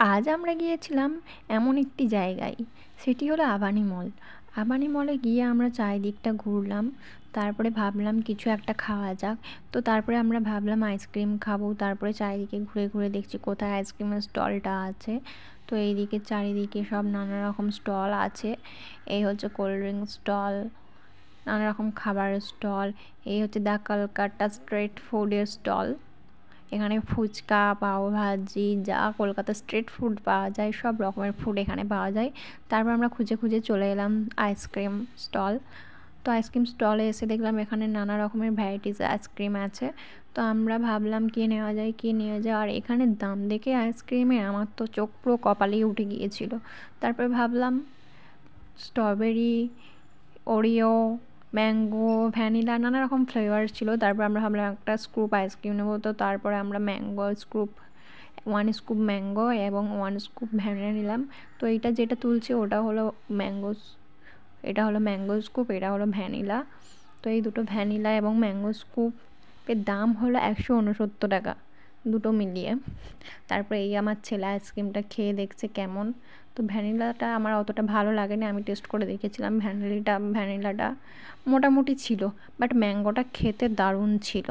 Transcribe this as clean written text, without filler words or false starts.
আজ আমরা গিয়েছিলাম এমন একটি জায়গায়, সেটি হলো আবানি মল। আবানি মলে গিয়ে আমরা চারিদিকটা ঘুরলাম, তারপরে ভাবলাম কিছু একটা খাওয়া যাক। তো তারপরে আমরা ভাবলাম আইসক্রিম খাবো, তারপরে চারিদিকে ঘুরে ঘুরে দেখছি কোথায় আইসক্রিমের স্টলটা আছে। তো এইদিকে চারিদিকে সব নানা রকম স্টল আছে। এই হচ্ছে কোল্ড ড্রিঙ্ক স্টল, নানা রকম খাবারের স্টল। এই হচ্ছে দ্য কলকাতা স্ট্রিট ফুডের স্টল। এখানে ফুচকা, পাওভাজি, যা কলকাতা স্ট্রিট ফুড পাওয়া যায় সব রকমের ফুড এখানে পাওয়া যায়। তারপর আমরা খুঁজে খুঁজে চলে এলাম আইসক্রিম স্টল। তো আইসক্রিম স্টলে এসে দেখলাম এখানে নানা রকমের ভ্যারাইটিস আইসক্রিম আছে। তো আমরা ভাবলাম কী নেওয়া যায় কী নেওয়া যায়, আর এখানে দাম দেখে আইসক্রিমের আমার তো চোখ পুরো কপালেই উঠে গিয়েছিল। তারপর ভাবলাম স্ট্রবেরি, ওরিও, ম্যাঙ্গো, ভ্যানিলা নানা রকম ফ্লেভার ছিল। তারপর আমরা ভাবলাম একটা স্কুপ আইসক্রিম নেবো। তো তারপরে আমরা ম্যাঙ্গো স্কুপ, 1 স্কুপ ম্যাঙ্গো এবং 1 স্কুপ ভ্যানিলা নিলাম। তো এইটা যেটা তুলছে ওটা হলো ম্যাঙ্গো, এটা হলো ম্যাঙ্গো স্কুপ, এটা হলো ভ্যানিলা। তো এই দুটো ভ্যানিলা এবং ম্যাঙ্গো স্কুপের দাম হলো 169 টাকা, দুটো মিলিয়ে। তারপরে এই আমার ছেলে আইসক্রিমটা খেয়ে দেখছে কেমন। তো ভ্যানিলাটা আমার অতটা ভালো লাগেনি, আমি টেস্ট করে দেখেছিলাম। ভ্যানিলাটা মোটামুটি ছিল, বাট ম্যাঙ্গোটা খেতে দারুণ ছিল।